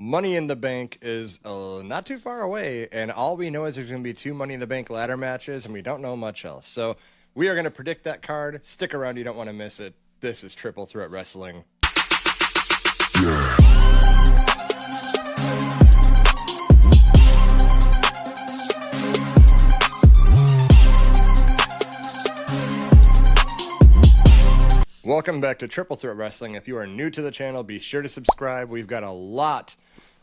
Money in the Bank is not too far away, and all we know is there's going to be 2 Money in the Bank ladder matches, and we don't know much else. So we are going to predict that card. Stick around. You don't want to miss it. This is Triple Threat Wrestling. Welcome back to Triple Threat Wrestling. If you are new to the channel, be sure to subscribe. We've got a lot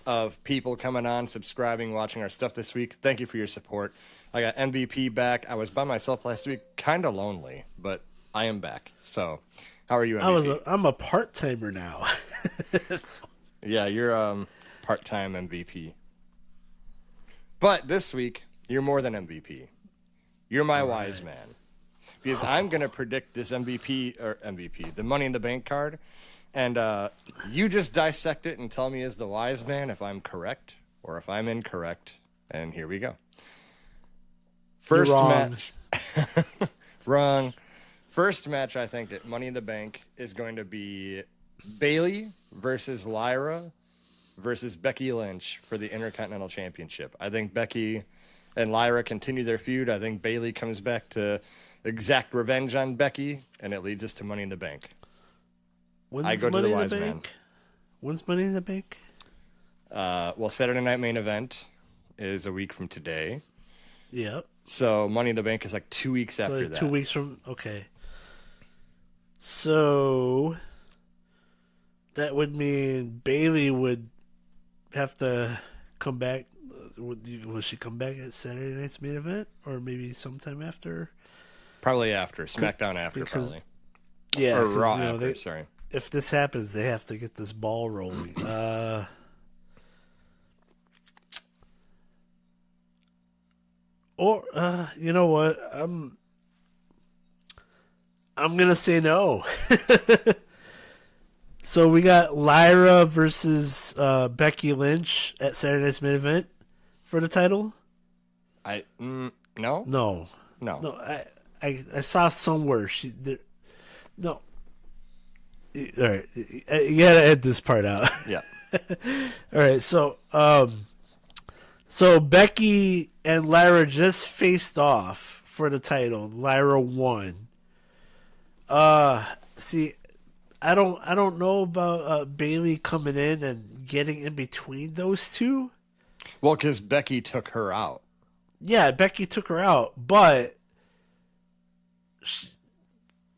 of people coming on, subscribing, watching our stuff this week. Thank you for your support. I got MVP back. I was by myself last week, kind of lonely, but I am back. So, how are you, MVP? I'm a part-timer now. Yeah, you're part-time MVP. But this week, you're more than MVP. You're my wise man. Because I'm going to predict this MVP, the Money in the Bank card. And you just dissect it and tell me as the wise man if I'm correct or if I'm incorrect. And here we go. First match. Wrong. First match, I think, at Money in the Bank is going to be Bayley versus Lyra versus Becky Lynch for the Intercontinental Championship. I think Becky and Lyra continue their feud. I think Bayley comes back to exact revenge on Becky, and it leads us to Money in the Bank. I go to the wise man. When's Money in the Bank? Well, Saturday Night Main Event is a week from today. Yep. So Money in the Bank is like 2 weeks after that. 2 weeks from, okay. So that would mean Bayley would have to come back. Will she come back at Saturday night's main event, or maybe sometime after? Probably after SmackDown after, probably. Yeah, or Raw after. Sorry. If this happens, they have to get this ball rolling. Or you know what? I'm gonna say no. So we got Lyra versus Becky Lynch at Saturday night's main event for the title. No. I saw somewhere no. All right, you gotta edit this part out. Yeah. All right, so Becky and Lyra just faced off for the title. Lyra won. See, I don't know about Bayley coming in and getting in between those two. Well, because Becky took her out. Yeah, Becky took her out, but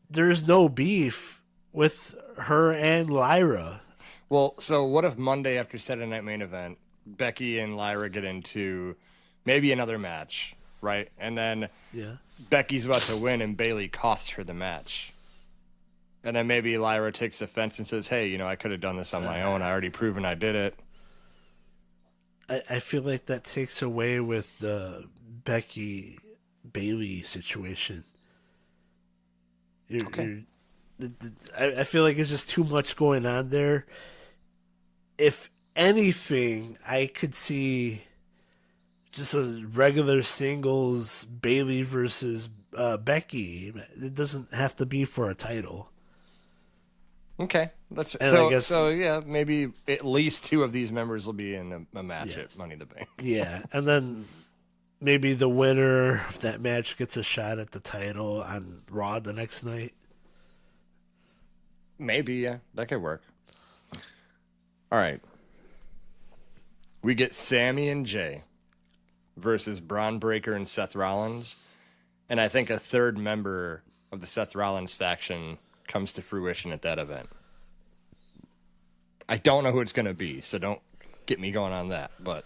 there's no beef with her and Lyra. Well, so what if Monday after Saturday Night Main Event, Becky and Lyra get into maybe another match, right? And then Becky's about to win and Bayley costs her the match. And then maybe Lyra takes offense and says, hey, I could have done this on my own. I already proven I did it. I feel like that takes away with the Becky-Bayley situation. I feel like it's just too much going on there. If anything, I could see just a regular singles Bayley versus Becky. It doesn't have to be for a title. Okay, so yeah, maybe at least 2 of these members will be in a match at Money in the Bank. Yeah, and then maybe the winner of that match gets a shot at the title on Raw the next night. Maybe, yeah, that could work. All right, we get Sammy and Jay versus Braun Breaker and Seth Rollins, and I think a third member of the Seth Rollins faction comes to fruition at that event. I don't know who it's going to be, so don't get me going on that, but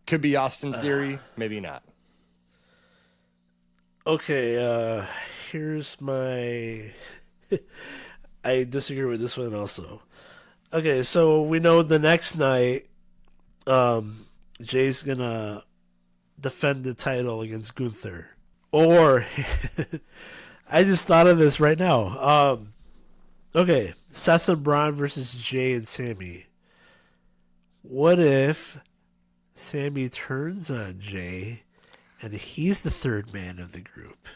could be Austin Theory, maybe not. Okay, here's my... I disagree with this one also. Okay, so we know the next night Jay's going to defend the title against Gunther. Or... I just thought of this right now. Okay, Seth and Braun versus Jay and Sammy. What if Sammy turns on Jay and he's the third man of the group?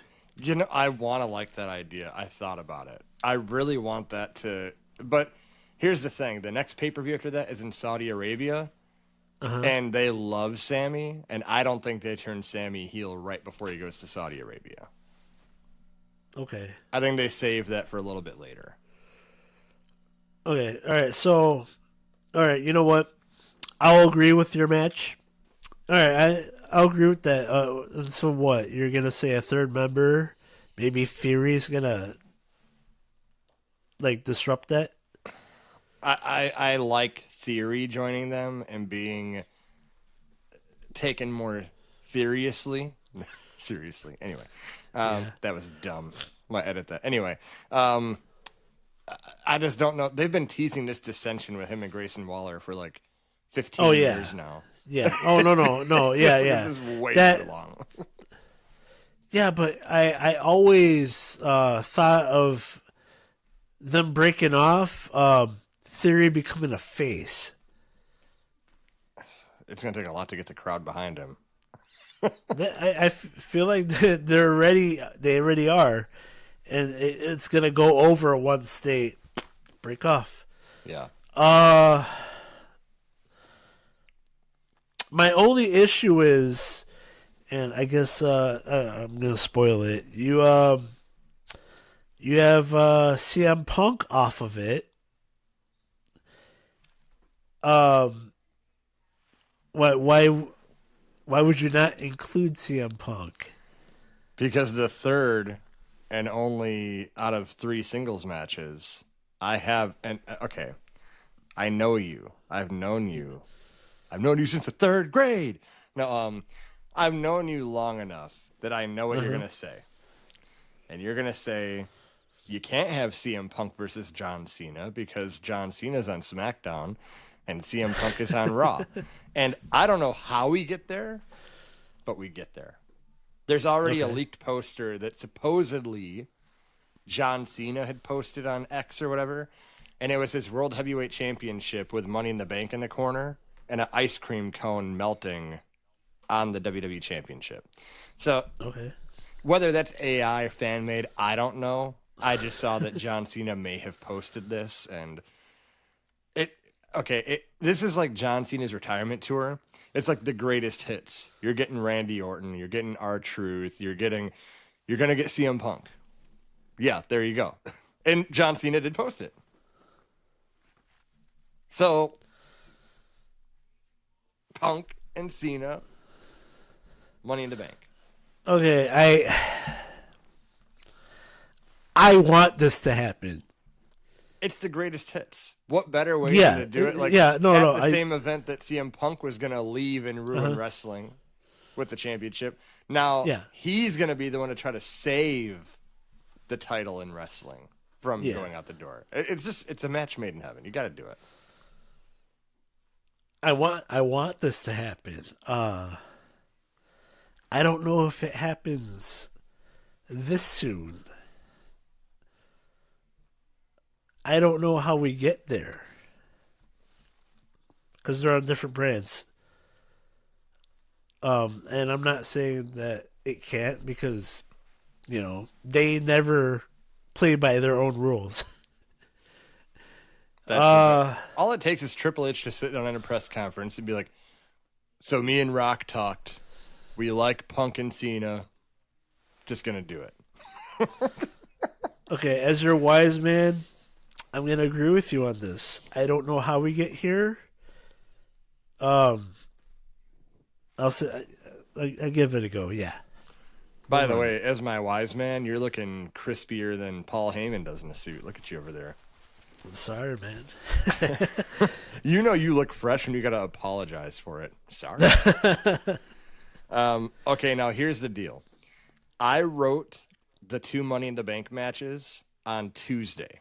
I want to like that idea. I thought about it. I really want that to... But Here's the thing. The next pay-per-view after that is in Saudi Arabia, and they love Sammy, and I don't think they turn Sammy heel right before he goes to Saudi Arabia. Okay. I think they save that for a little bit later. Okay. All right. So, all right. You know what? I'll agree with your match. All right. I'll agree with that. So what? You're gonna say a third member? Maybe Fury's gonna like disrupt that. I like Theory joining them and being taken more seriously. Seriously. Anyway, that was dumb. I might edit that. Anyway, I just don't know. They've been teasing this dissension with him and Grayson Waller for like 15 years now. Yeah. Oh no. Yeah. This is way too long. Yeah, but I always thought of them breaking off, Theory becoming a face. It's going to take a lot to get the crowd behind him. I feel like they already are, and it's going to go over one state, break off. Yeah. My only issue is, and I guess I'm going to spoil it. You have CM Punk off of it. Why would you not include CM Punk? Because the third and only out of 3 singles matches, I have, and okay, I know you. I've known you. I've known you since the 3rd grade. No, I've known you long enough that I know what you're going to say. And you're going to say, you can't have CM Punk versus John Cena because John Cena's on SmackDown and CM Punk is on Raw. And I don't know how we get there, but we get there. There's already a leaked poster that supposedly John Cena had posted on X or whatever, and it was his World Heavyweight Championship with Money in the Bank in the corner and an ice cream cone melting on the WWE Championship. So whether that's AI or fan-made, I don't know. I just saw that John Cena may have posted this, and this is like John Cena's retirement tour. It's like the greatest hits. You're getting Randy Orton, you're getting R-Truth, you're gonna get CM Punk. Yeah, there you go. And John Cena did post it. So Punk and Cena, Money in the Bank. Okay, I want this to happen. It's the greatest hits. What better way to do it? Like the same event that CM Punk was going to leave and ruin wrestling with the championship. Now he's going to be the one to try to save the title in wrestling from going out the door. It's a match made in heaven. You got to do it. I want this to happen. I don't know if it happens this soon. I don't know how we get there because they're on different brands. And I'm not saying that it can't because, they never play by their own rules. All it takes is Triple H to sit down in a press conference and be like, so me and Rock talked. We like Punk and Cena. Just going to do it. Okay, as your wise man, I'm going to agree with you on this. I don't know how we get here. I'll say I give it a go, yeah. By the way, as my wise man, you're looking crispier than Paul Heyman does in a suit. Look at you over there. I'm sorry, man. You look fresh and you got to apologize for it. Sorry. Okay, now here's the deal. I wrote the 2 Money in the Bank matches on Tuesday.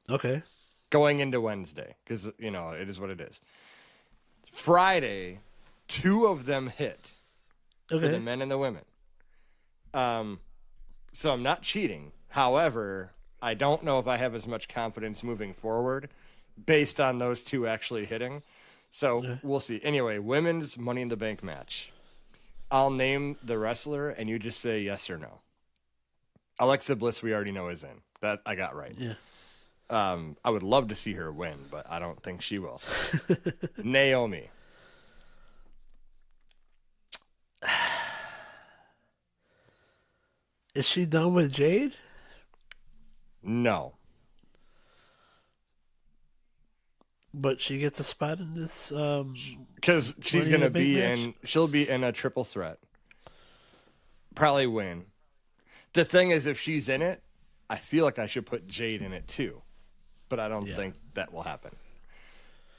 Okay. Going into Wednesday, because, it is what it is. Friday, 2 of them hit for the men and the women. So I'm not cheating. However, I don't know if I have as much confidence moving forward based on those 2 actually hitting. So we'll see. Anyway, women's Money in the Bank match. I'll name the wrestler, and you just say yes or no. Alexa Bliss, we already know, is in. That I got right. Yeah. I would love to see her win, but I don't think she will. Naomi. Is she done with Jade? No. But she gets a spot in this. Because she's Money in going to a big be match? she'll be in a triple threat. Probably win. The thing is, if she's in it, I feel like I should put Jade in it too. But I don't think that will happen.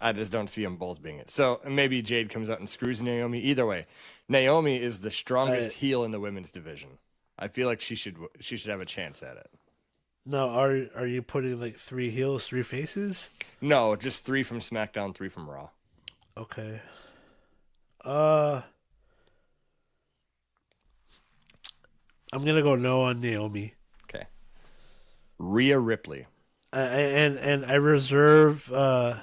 I just don't see them both being it. So maybe Jade comes out and screws Naomi. Either way, Naomi is the strongest heel in the women's division. I feel like she should have a chance at it. No, are you putting like 3 heels, 3 faces? No, just 3 from SmackDown, 3 from Raw. Okay. I'm gonna go no on Naomi. Okay. Rhea Ripley. And I reserve I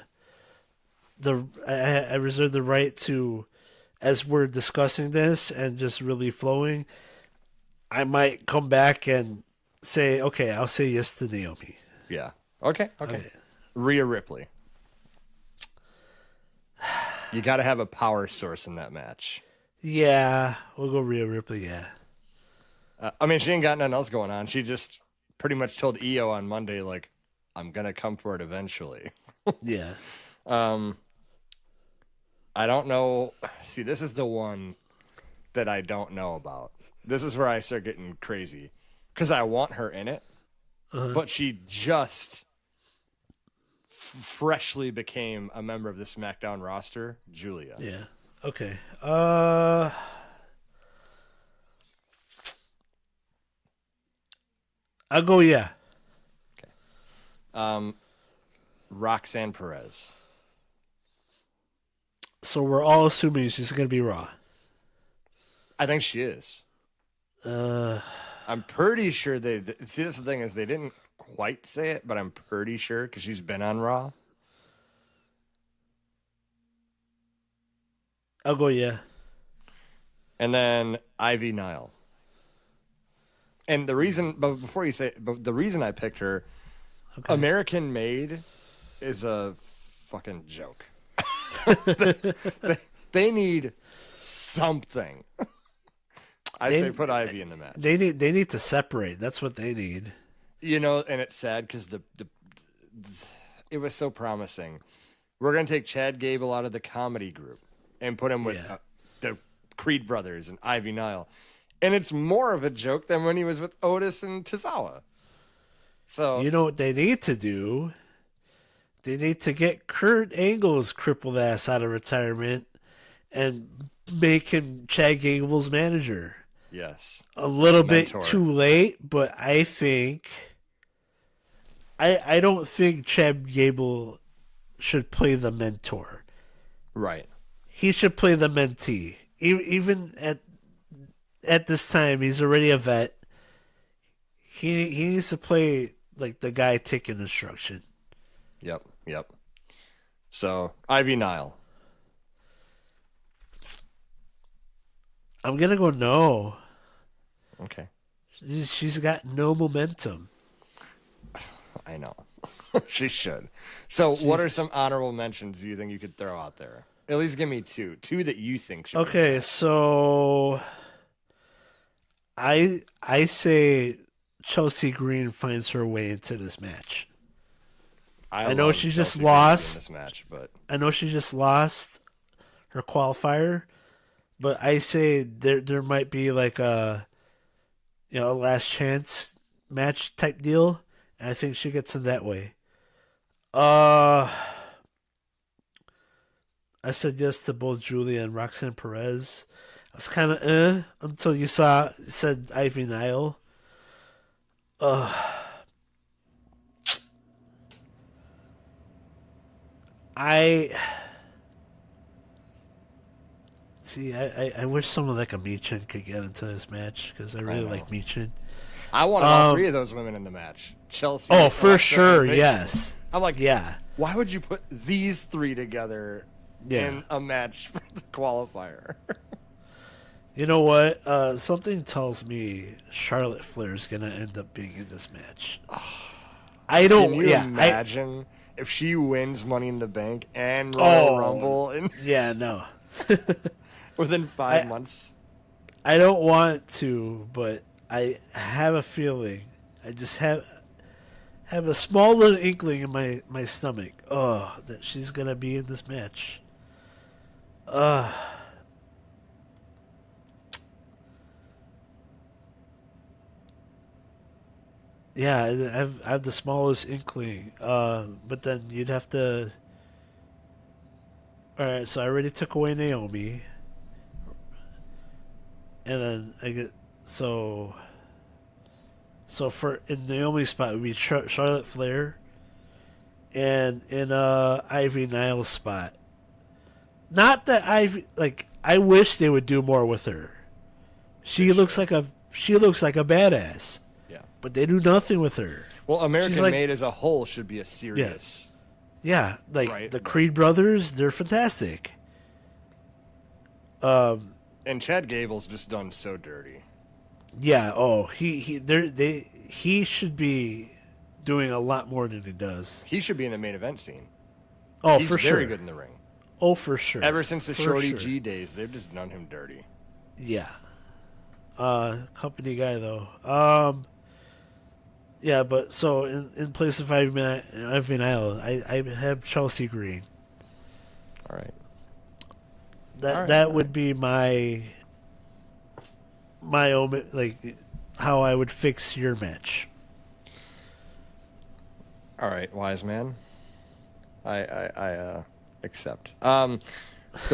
reserve the right to, as we're discussing this and just really flowing, I might come back and say, okay, I'll say yes to Naomi. Yeah. Okay. Rhea Ripley. You got to have a power source in that match. Yeah, we'll go Rhea Ripley, yeah. I mean, she ain't got nothing else going on. She just pretty much told EO on Monday, like, I'm going to come for it eventually. Yeah. I don't know. See, this is the one that I don't know about. This is where I start getting crazy. Because I want her in it, but she just freshly became a member of the SmackDown roster, Julia. Yeah. Okay. I'll go yeah. Okay. Roxanne Perez. So we're all assuming she's going to be Raw. I think she is. I'm pretty sure see, that's the thing is they didn't quite say it, but I'm pretty sure because she's been on Raw. I'll go yeah. And then Ivy Nile. And the reason, but before you say, but the reason I picked her, American Made is a fucking joke. they need something. I say put Ivy in the match. They need to separate. That's what they need. You know, and it's sad because it was so promising. We're gonna take Chad Gable out of the comedy group and put him with the Creed brothers and Ivy Nile, and it's more of a joke than when he was with Otis and Tozawa. So you know what they need to do? They need to get Kurt Angle's crippled ass out of retirement and make him Chad Gable's manager. Yes. A little Mentor. bit too late, but I think I don't think Chad Gable should play the mentor. Right. He should play the mentee. Even at this time, he's already a vet. He needs to play like the guy taking instruction. Yep. So, Ivy Nile. I'm going to go no. Okay. She's got no momentum. I know. She should. So, what are some honorable mentions you think you could throw out there? At least give me 2. 2 that you think should be. Okay, so I say Chelsea Green finds her way into this match. I know she just lost in this match, but I know she just lost her qualifier, but I say there might be like a last chance match type deal, and I think she gets in that way. I said yes to both Julia and Roxanne Perez. I was kind of until you said Ivy Nile. I wish someone like a Michin could get into this match because I really like Michin. I want all 3 of those women in the match. Chelsea. Oh, for Alexa, sure, and yes. I'm like, Yeah. Why would you put these 3 together in a match for the qualifier? You know what? Something tells me Charlotte Flair is gonna end up being in this match. I don't. Can you Yeah, imagine if she wins Money in the Bank and Royal Rumble yeah, no. within 5 months? I don't want to, but I have a feeling. I just have a small little inkling in my stomach. Oh, that she's gonna be in this match. Yeah, I have the smallest inkling. But then you'd have to. All right, so I already took away Naomi, and then I get so. So for in Naomi's spot, it would be Charlotte Flair, and in Ivy Niles' spot. Not that I wish they would do more with her. She looks like a badass. Yeah. But they do nothing with her. Well, American Made as a whole should be a serious. Yeah, like right? the Creed brothers, they're fantastic. And Chad Gable's just done so dirty. Yeah. Oh, he should be doing a lot more than he does. He should be in the main event scene. Oh, He's for sure. very good in the ring. Oh, for sure. Ever since the Shorty G days, they've just done him dirty. Yeah. Company guy though. Yeah, but so in place of Ivy Nile, I have Chelsea Green. All right. That would be my like how I would fix your match. All right, wise man. I accept. The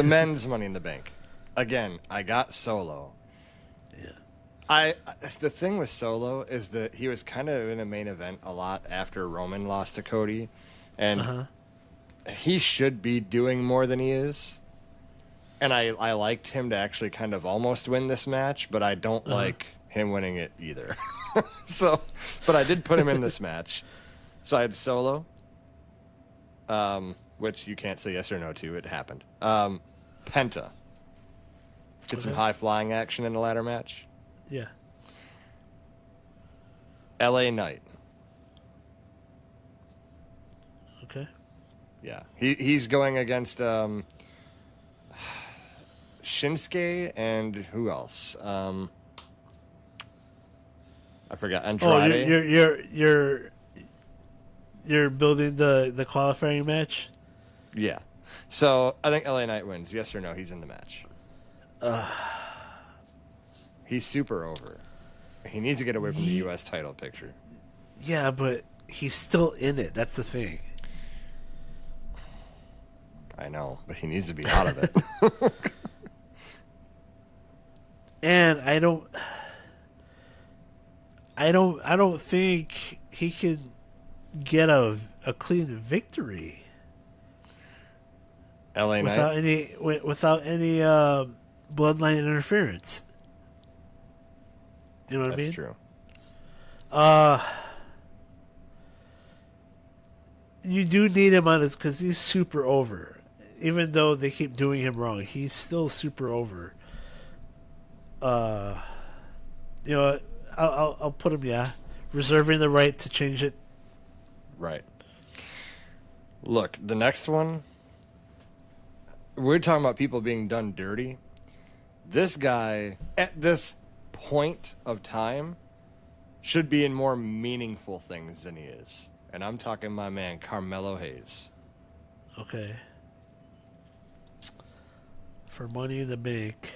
men's Money in the Bank. Again, I got Solo. Yeah. The thing with Solo is that he was kind of in a main event a lot after Roman lost to Cody, and he should be doing more than he is. And I liked him to actually kind of almost win this match, but I don't like him winning it either. But I did put him in this match. So I had Solo, which you can't say yes or no to. It happened. Penta. Get some high flying action in the ladder match. Yeah. LA Knight. Okay. Yeah. He's going against Shinsuke and who else? I forgot. Andrade. Oh, you're building the qualifying match? Yeah. So I think LA Knight wins. Yes or no? He's in the match. He's super over. He needs to get away from the U.S. title picture. Yeah, but he's still in it. That's the thing. I know, but he needs to be out of it. And I don't think he can get a clean victory. LA Knight without any bloodline interference. You know what I mean? That's true. You do need him on this because he's super over. Even though they keep doing him wrong, he's still super over. You know, I'll put him. Yeah, reserving the right to change it. Right. Look, the next one. We're talking about people being done dirty. This guy, at this point of time, should be in more meaningful things than he is. And I'm talking my man, Carmelo Hayes. Okay. For Money in the Bank.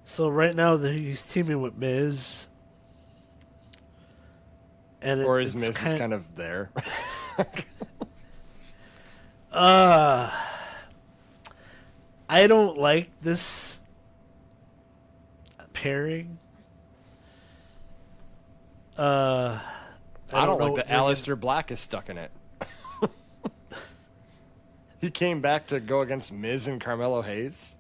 So right now he's teaming with Miz. And or is Miz is kind of there? I don't like this pairing. I don't like that Aleister Black is stuck in it. He came back to go against Miz and Carmelo Hayes.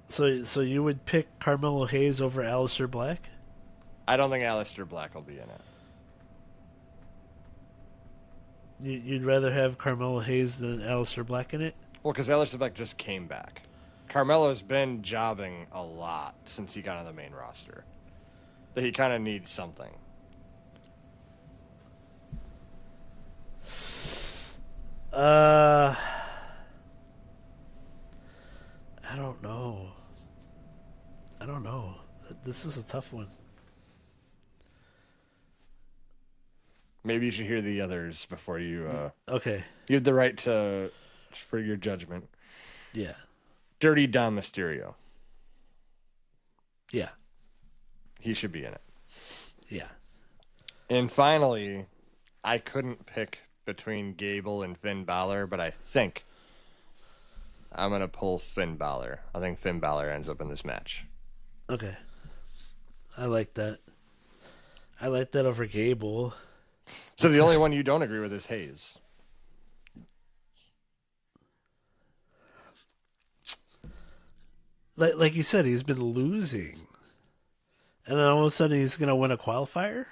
So you would pick Carmelo Hayes over Aleister Black? I don't think Aleister Black will be in it. You'd rather have Carmelo Hayes than Aleister Black in it? Well, because Aleister Black just came back. Carmelo's been jobbing a lot since he got on the main roster. That he kind of needs something. I don't know. This is a tough one. Maybe you should hear the others before you. Okay. You have the right for your judgment. Yeah. Dirty Dom Mysterio. Yeah. He should be in it. Yeah. And finally, I couldn't pick between Gable and Finn Balor, but I think I'm going to pull Finn Balor. I think Finn Balor ends up in this match. Okay. I like that. I like that over Gable. So the only one you don't agree with is Hayes. Like you said, he's been losing. And then all of a sudden he's going to win a qualifier?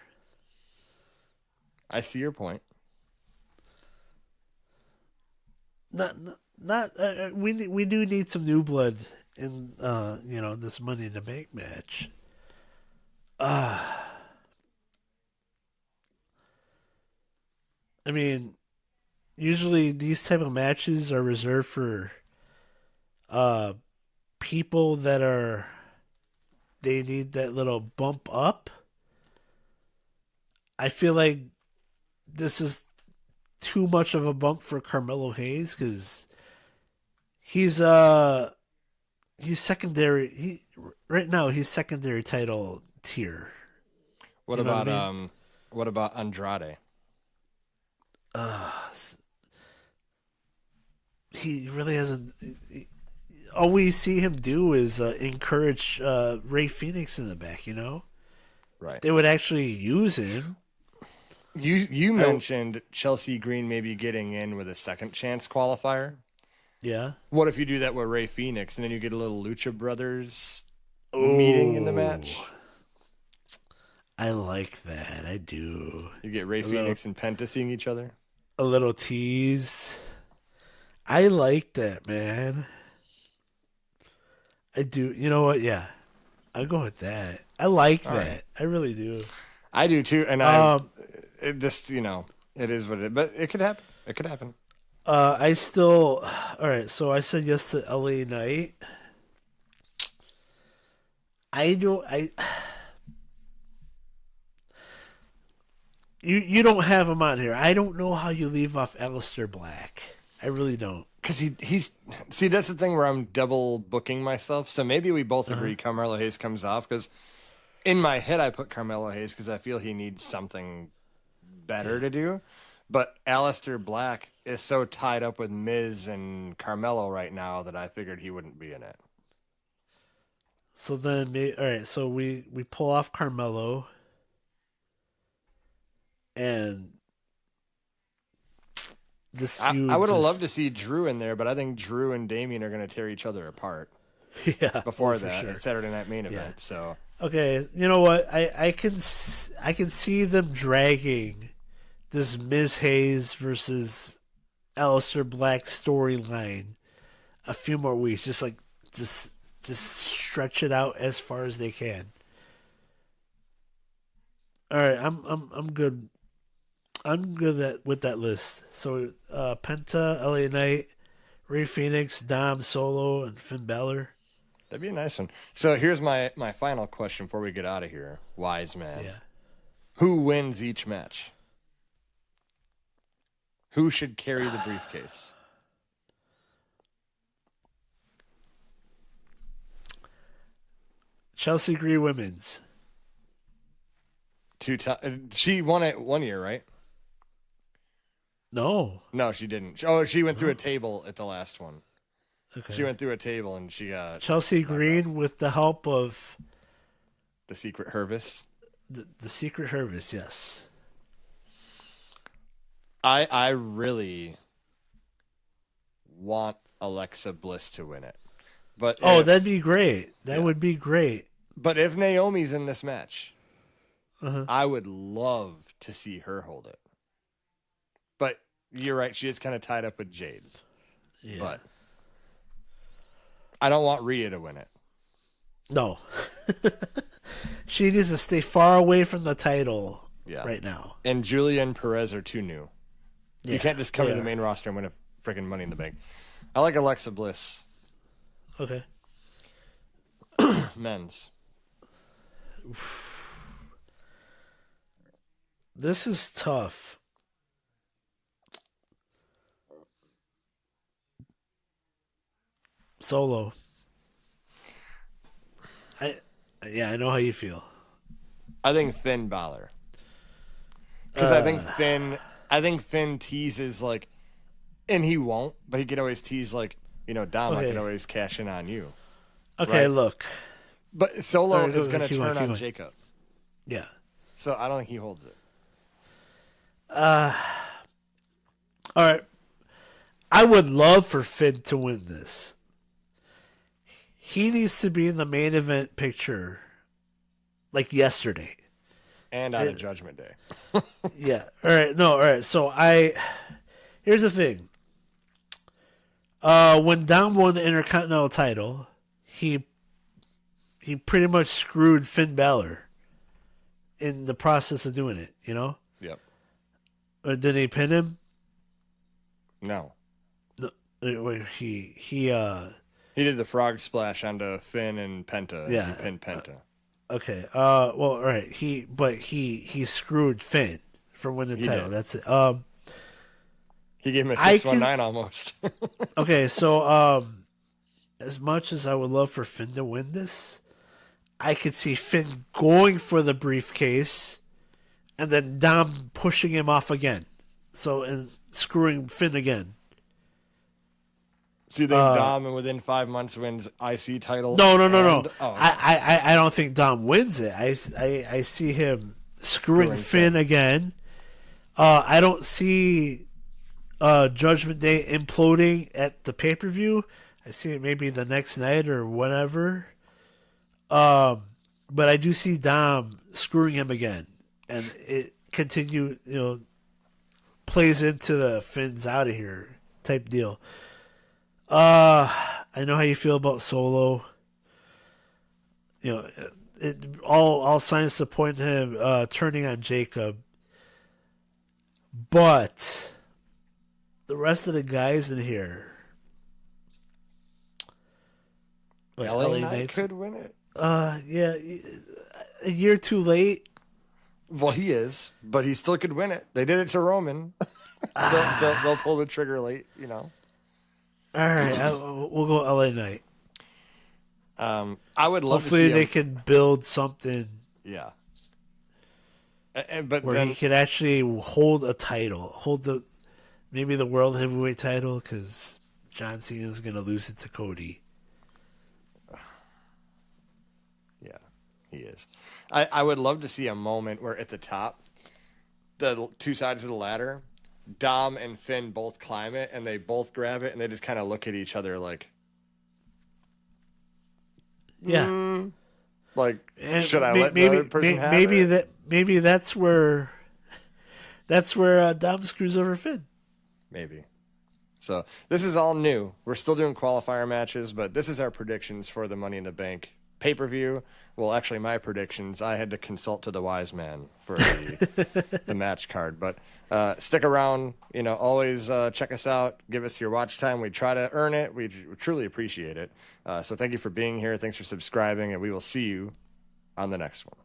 I see your point. We do need some new blood in this Money in the Bank match. I mean, usually these type of matches are reserved for people that they need that little bump up. I feel like this is too much of a bump for Carmelo Hayes because he's secondary. Right now he's secondary title tier. What about Andrade? He really hasn't. All we see him do is encourage Ray Phoenix in the back. Right. If they would actually use him. You mentioned Chelsea Green maybe getting in with a second chance qualifier. Yeah. What if you do that with Ray Phoenix and then you get a little Lucha Brothers meeting in the match? I like that. I do. You get Ray Phoenix and Penta seeing each other. A little tease. I like that, man. I do. You know what? Yeah. I'll go with that. I like that. Right. I really do. I do too. And it just, it is what it is. But it could happen. It could happen. All right. So I said yes to LA Knight. You don't have him on here. I don't know how you leave off Aleister Black. I really don't. Because he's see, that's the thing where I'm double booking myself. So maybe we both agree Carmelo Hayes comes off because in my head I put Carmelo Hayes because I feel he needs something better to do. But Aleister Black is so tied up with Miz and Carmelo right now that I figured he wouldn't be in it. So then, all right. So we pull off Carmelo, and this feud. I would have loved to see Drew in there, but I think Drew and Damian are going to tear each other apart. Yeah. Before that, it's Saturday Night Main event. So okay, you know what? I can see them dragging this Miz Hayes versus Aleister Black storyline a few more weeks. Just stretch it out as far as they can. All right, I'm good. I'm good with that list. So Penta, LA Knight, Ray Phoenix, Dom, Solo, and Finn Balor. That'd be a nice one. So here's my final question before we get out of here, wise man. Yeah. Who wins each match? Who should carry the briefcase? Chelsea Green women's. She won it 1 year, right? No, she didn't. Oh, she went through a table at the last one. Okay. She went through a table and she got Chelsea Green with the help of the Secret Hervis. The Secret Hervis, yes. I really want Alexa Bliss to win it. But that'd be great. That would be great. But if Naomi's in this match, I would love to see her hold it. But you're right, she is kind of tied up with Jade. Yeah. But I don't want Rhea to win it. No. She needs to stay far away from the title right now. And Julia and Perez are too new. Yeah, you can't just come to the main roster and win a freaking Money in the Bank. I like Alexa Bliss. Okay. Men's. This is tough. Solo. I know how you feel. I think Finn Balor. Because I think Finn teases like, and he won't, but he could always tease like, Dom, I could always cash in on you. Okay, right? Look. But Solo is going to turn on Jacob. Yeah. So I don't think he holds it. All right. I would love for Finn to win this. He needs to be in the main event picture like yesterday. And on a Judgment Day. Yeah. All right. No, all right. So here's the thing. When Dom won the Intercontinental title, he pretty much screwed Finn Balor in the process of doing it, Yep. Or did he pin him? No. He did the frog splash onto Finn and Penta. Yeah. He pinned Penta. Okay. Well, all right. He screwed Finn for winning the title. Did. That's it. He gave him a 619 almost. Okay, so as much as I would love for Finn to win this, I could see Finn going for the briefcase and then Dom pushing him off again. And screwing Finn again. So you think Dom within 5 months wins IC title? No. Oh. I don't think Dom wins it. I see him screwing Finn again. I don't see Judgment Day imploding at the pay-per-view. I see it maybe the next night or whatever. But I do see Dom screwing him again. And it plays into the Finn's out of here type deal. I know how you feel about Solo. All signs to point to him turning on Jacob. But the rest of the guys in here, LA Knight could win it. Yeah, a year too late. Well, he is, but he still could win it. They did it to Roman. they'll pull the trigger late, All right, we'll go LA Knight. I would love Hopefully to see they can build something. Yeah. But where then, he could actually hold a title, maybe the World Heavyweight title, because John Cena is going to lose it to Cody. Yeah, he is. I would love to see a moment where at the top, the two sides of the ladder, Dom and Finn both climb it, and they both grab it, and they just kind of look at each other like, yeah, should I let the other person have it? Maybe that's where Dom screws over Finn. Maybe. So this is all new. We're still doing qualifier matches, but this is our predictions for the Money in the Bank pay-per-view. Well, actually, my predictions, I had to consult to the wise man for the match card. But stick around. Always check us out. Give us your watch time. We try to earn it. We truly appreciate it. So thank you for being here. Thanks for subscribing, and we will see you on the next one.